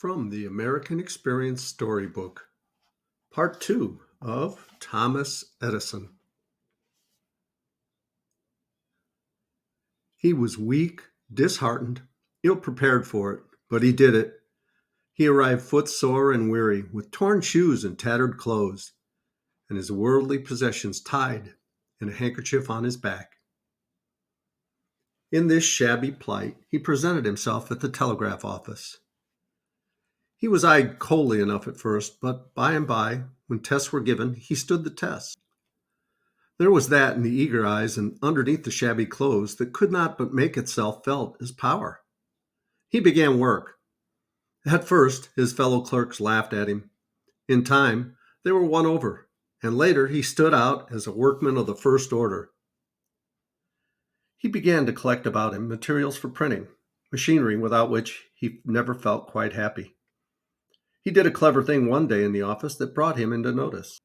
From the American Experience Storybook, Part 2 of Thomas Edison. He was weak, disheartened, ill-prepared for it, but he did it. He arrived footsore and weary, with torn shoes and tattered clothes, and his worldly possessions tied and a handkerchief on his back. In this shabby plight, he presented himself at the telegraph office. He was eyed coldly enough at first, but by and by, when tests were given, he stood the test. There was that in the eager eyes and underneath the shabby clothes that could not but make itself felt as power. He began work. At first, his fellow clerks laughed at him. In time, they were won over, and later he stood out as a workman of the first order. He began to collect about him materials for printing, machinery without which he never felt quite happy. He did a clever thing one day in the office that brought him into notice.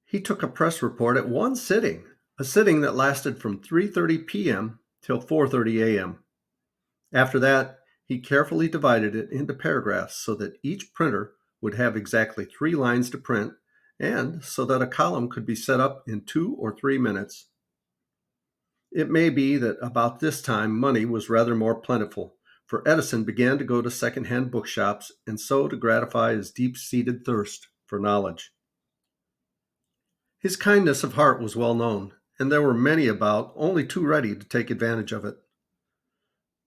He took a press report at one sitting, a sitting that lasted from 3:30 p.m. till 4:30 a.m. After that, he carefully divided it into paragraphs so that each printer would have exactly 3 lines to print and so that a column could be set up in 2 or 3 minutes. It may be that about this time money was rather more plentiful, for Edison began to go to second-hand bookshops and so to gratify his deep-seated thirst for knowledge. His kindness of heart was well known, and there were many about, only too ready to take advantage of it.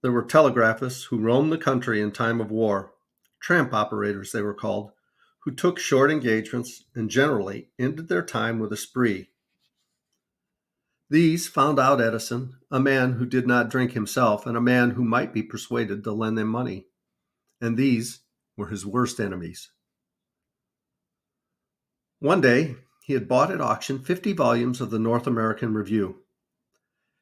There were telegraphists who roamed the country in time of war, tramp operators they were called, who took short engagements and generally ended their time with a spree. These found out Edison, a man who did not drink himself and a man who might be persuaded to lend them money, and these were his worst enemies. One day, he had bought at auction 50 volumes of the North American Review.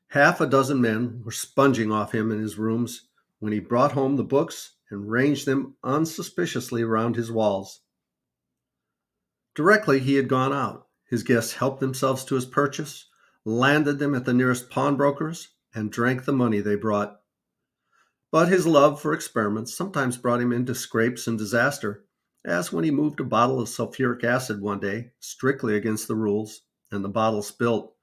Half a dozen men were sponging off him in his rooms when he brought home the books and ranged them unsuspiciously around his walls. Directly he had gone out, his guests helped themselves to his purchase, landed them at the nearest pawnbroker's, and drank the money they brought. But his love for experiments sometimes brought him into scrapes and disaster, as when he moved a bottle of sulfuric acid one day, strictly against the rules, and the bottle spilt,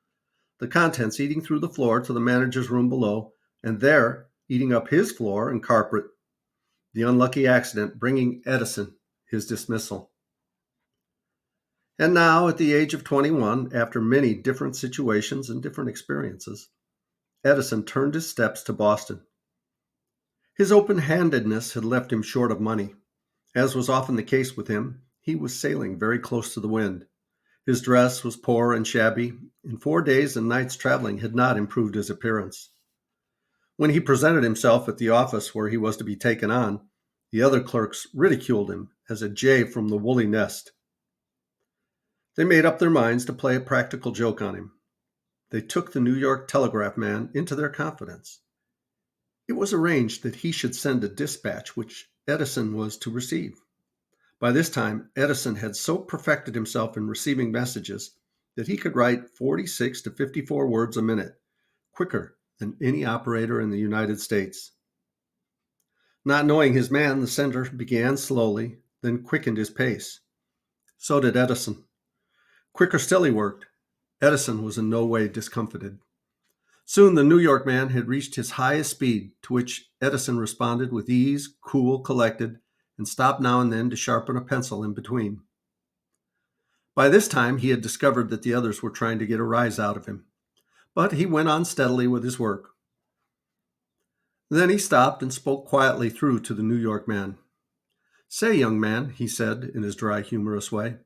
the contents eating through the floor to the manager's room below, and there eating up his floor and carpet, the unlucky accident bringing Edison his dismissal. And now, at the age of 21, after many different situations and different experiences, Edison turned his steps to Boston. His open-handedness had left him short of money. As was often the case with him, he was sailing very close to the wind. His dress was poor and shabby, and 4 days and nights traveling had not improved his appearance. When he presented himself at the office where he was to be taken on, the other clerks ridiculed him as a jay from the woolly nest. They made up their minds to play a practical joke on him. They took the New York telegraph man into their confidence. It was arranged that he should send a dispatch which Edison was to receive. By this time, Edison had so perfected himself in receiving messages that he could write 46 to 54 words a minute, quicker than any operator in the United States. Not knowing his man, the sender began slowly, then quickened his pace. So did Edison. Quicker still he worked. Edison was in no way discomfited. Soon the New York man had reached his highest speed, to which Edison responded with ease, cool, collected, and stopped now and then to sharpen a pencil in between. By this time, he had discovered that the others were trying to get a rise out of him, but he went on steadily with his work. Then he stopped and spoke quietly through to the New York man. "Say, young man," he said in his dry, humorous way,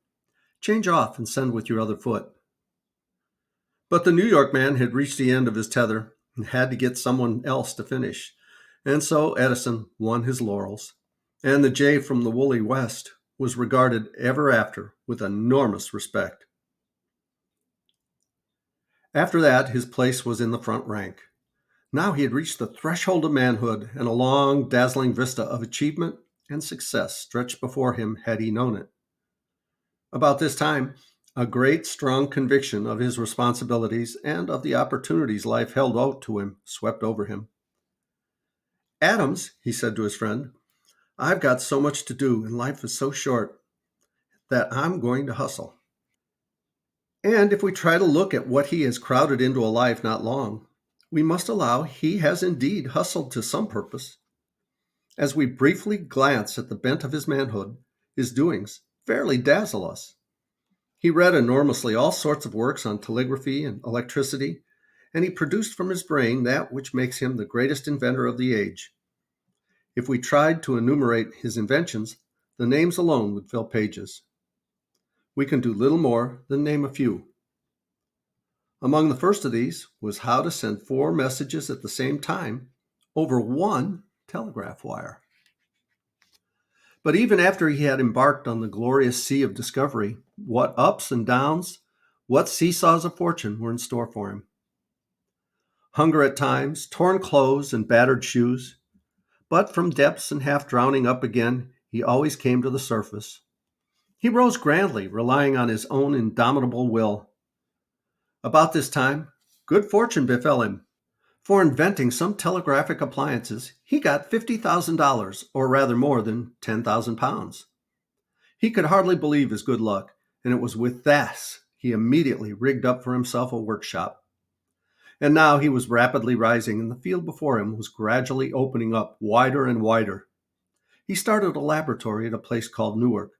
"change off and send with your other foot." But the New York man had reached the end of his tether and had to get someone else to finish, and so Edison won his laurels, and the jay from the woolly West was regarded ever after with enormous respect. After that, his place was in the front rank. Now he had reached the threshold of manhood, and a long, dazzling vista of achievement and success stretched before him had he known it. About this time, a great, strong conviction of his responsibilities and of the opportunities life held out to him swept over him. "Adams," he said to his friend, I've got so much to do and life is so short that I'm going to hustle. And if we try to look at what he has crowded into a life not long, we must allow he has indeed hustled to some purpose. As we briefly glance at the bent of his manhood, his doings fairly dazzle us. He read enormously all sorts of works on telegraphy and electricity, and he produced from his brain that which makes him the greatest inventor of the age. If we tried to enumerate his inventions, the names alone would fill pages. We can do little more than name a few. Among the first of these was how to send 4 messages at the same time over one telegraph wire. But even after he had embarked on the glorious sea of discovery, what ups and downs, what seesaws of fortune were in store for him. Hunger at times, torn clothes, and battered shoes, but from depths and half drowning up again, he always came to the surface. He rose grandly, relying on his own indomitable will. About this time, good fortune befell him. For inventing some telegraphic appliances, he got $50,000, or rather more than £10,000. He could hardly believe his good luck, and it was with that he immediately rigged up for himself a workshop. And now he was rapidly rising, and the field before him was gradually opening up wider and wider. He started a laboratory at a place called Newark,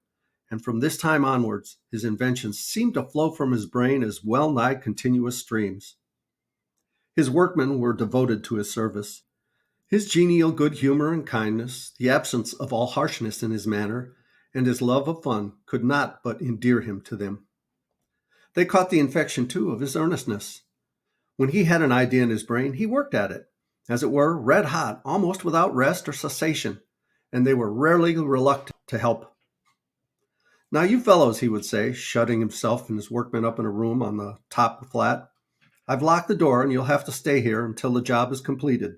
and from this time onwards, his inventions seemed to flow from his brain as well nigh continuous streams. His workmen were devoted to his service. His genial good humor and kindness, the absence of all harshness in his manner, and his love of fun could not but endear him to them. They caught the infection, too, of his earnestness. When he had an idea in his brain, he worked at it, as it were, red hot, almost without rest or cessation, and they were rarely reluctant to help. Now, you fellows, he would say, shutting himself and his workmen up in a room on the top flat, I've locked the door and you'll have to stay here until the job is completed.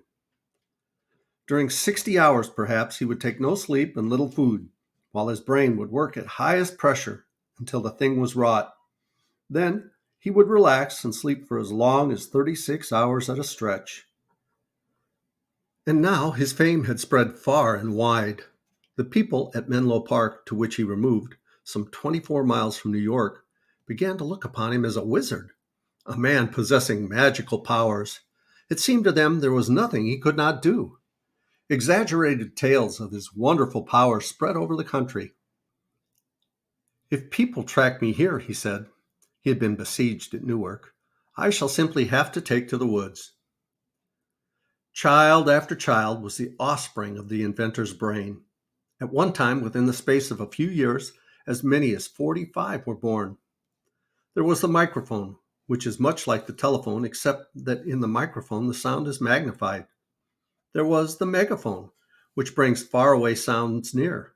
During 60 hours, perhaps, he would take no sleep and little food, while his brain would work at highest pressure until the thing was wrought. Then he would relax and sleep for as long as 36 hours at a stretch. And now his fame had spread far and wide. The people at Menlo Park, to which he removed, some 24 miles from New York, began to look upon him as a wizard, a man possessing magical powers. It seemed to them there was nothing he could not do. Exaggerated tales of his wonderful power spread over the country. If people track me here, he said, he had been besieged at Newark, I shall simply have to take to the woods. Child after child was the offspring of the inventor's brain. At one time, within the space of a few years, as many as 45 were born. There was the microphone, which is much like the telephone, except that in the microphone the sound is magnified. There was the megaphone, which brings faraway sounds near,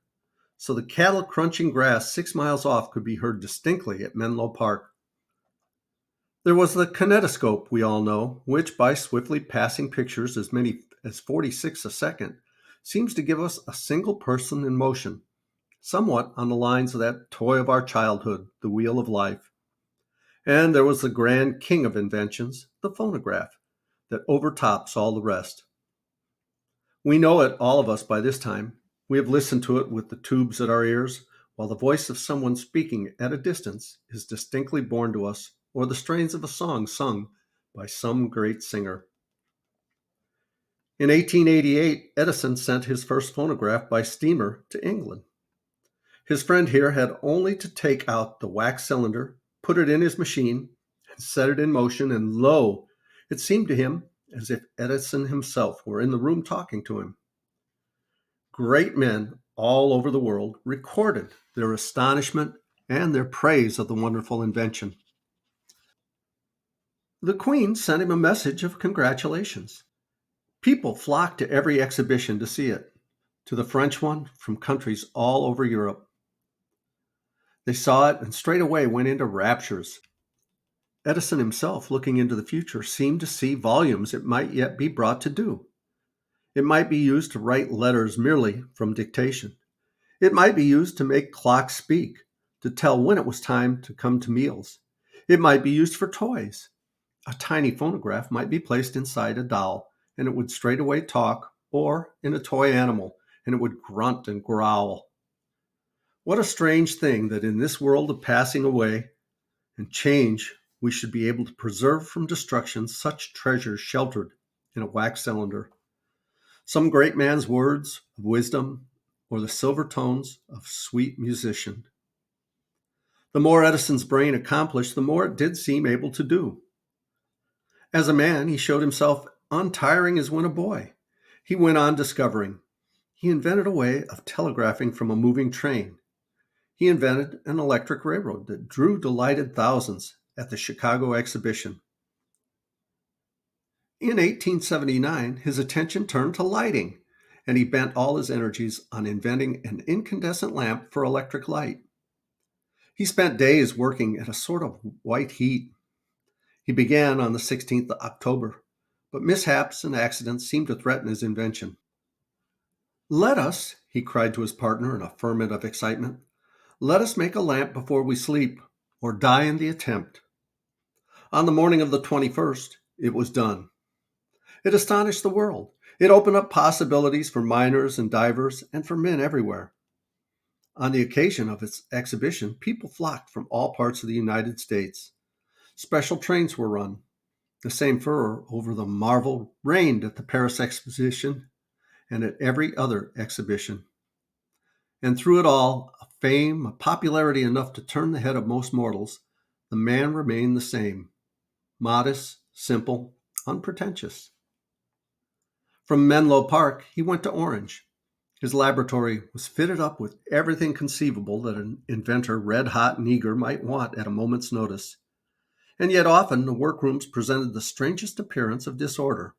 so the cattle crunching grass 6 miles off could be heard distinctly at Menlo Park. There was the kinetoscope, we all know, which, by swiftly passing pictures as many as 46 a second, seems to give us a single person in motion, somewhat on the lines of that toy of our childhood, the wheel of life. And there was the grand king of inventions, the phonograph, that overtops all the rest. We know it, all of us, by this time. We have listened to it with the tubes at our ears, while the voice of someone speaking at a distance is distinctly borne to us, or the strains of a song sung by some great singer. In 1888, Edison sent his first phonograph by steamer to England. His friend here had only to take out the wax cylinder, put it in his machine, and set it in motion, and lo, it seemed to him as if Edison himself were in the room talking to him. Great men all over the world recorded their astonishment and their praise of the wonderful invention. The Queen sent him a message of congratulations. People flocked to every exhibition to see it, to the French one from countries all over Europe. They saw it and straightway went into raptures. Edison himself, looking into the future, seemed to see volumes it might yet be brought to do. It might be used to write letters merely from dictation. It might be used to make clocks speak, to tell when it was time to come to meals. It might be used for toys. A tiny phonograph might be placed inside a doll, and it would straightway talk, or in a toy animal, and it would grunt and growl. What a strange thing that in this world of passing away and change, we should be able to preserve from destruction such treasures sheltered in a wax cylinder. Some great man's words of wisdom or the silver tones of sweet musician. The more Edison's brain accomplished, the more it did seem able to do. As a man, he showed himself untiring as when a boy. He went on discovering. He invented a way of telegraphing from a moving train. He invented an electric railroad that drew delighted thousands at the Chicago exhibition. In 1879, his attention turned to lighting, and he bent all his energies on inventing an incandescent lamp for electric light. He spent days working at a sort of white heat. He began on the 16th of October, but mishaps and accidents seemed to threaten his invention. "Let us," he cried to his partner in a ferment of excitement, "let us make a lamp before we sleep, or die in the attempt." On the morning of the 21st, it was done. It astonished the world. It opened up possibilities for miners and divers and for men everywhere. On the occasion of its exhibition, people flocked from all parts of the United States. Special trains were run. The same furor over the marvel reigned at the Paris Exposition and at every other exhibition. And through it all, a fame, a popularity enough to turn the head of most mortals, the man remained the same, modest, simple, unpretentious. From Menlo Park, he went to Orange. His laboratory was fitted up with everything conceivable that an inventor red-hot and eager might want at a moment's notice. And yet often the workrooms presented the strangest appearance of disorder.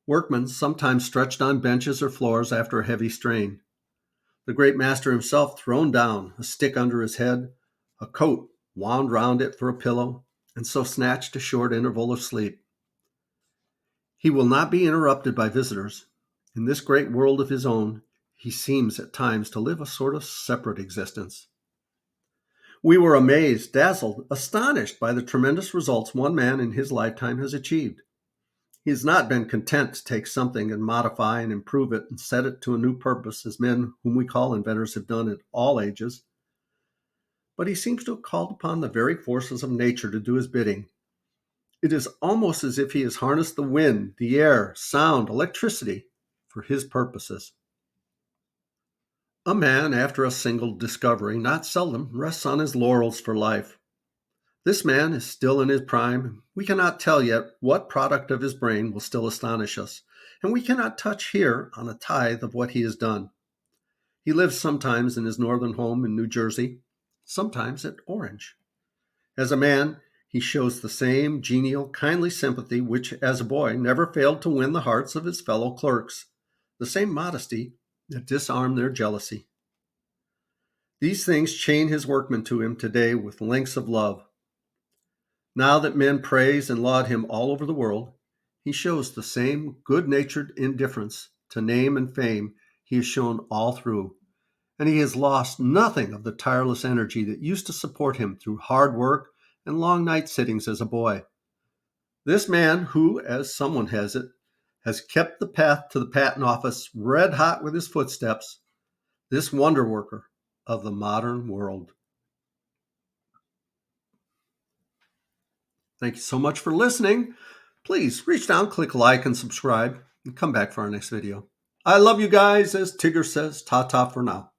Workmen sometimes stretched on benches or floors after a heavy strain. The great master himself thrown down, a stick under his head, a coat wound round it for a pillow, and so snatched a short interval of sleep. He will not be interrupted by visitors. In this great world of his own, he seems at times to live a sort of separate existence. We were amazed, dazzled, astonished by the tremendous results one man in his lifetime has achieved. He has not been content to take something and modify and improve it and set it to a new purpose as men whom we call inventors have done at all ages. But he seems to have called upon the very forces of nature to do his bidding. It is almost as if he has harnessed the wind, the air, sound, electricity for his purposes. A man, after a single discovery, not seldom rests on his laurels for life. This man is still in his prime. We cannot tell yet what product of his brain will still astonish us, and we cannot touch here on a tithe of what he has done. He lives sometimes in his northern home in New Jersey, sometimes at Orange. As a man, he shows the same genial, kindly sympathy which, as a boy, never failed to win the hearts of his fellow clerks, the same modesty that disarmed their jealousy. These things chain his workmen to him today with links of love. Now that men praise and laud him all over the world, he shows the same good-natured indifference to name and fame he has shown all through, and he has lost nothing of the tireless energy that used to support him through hard work and long night sittings as a boy. This man who, as someone has it, has kept the path to the patent office red hot with his footsteps, this wonder worker of the modern world. Thank you so much for listening. Please reach down, click like, and subscribe, and come back for our next video. I love you guys, as Tigger says. Ta-ta for now.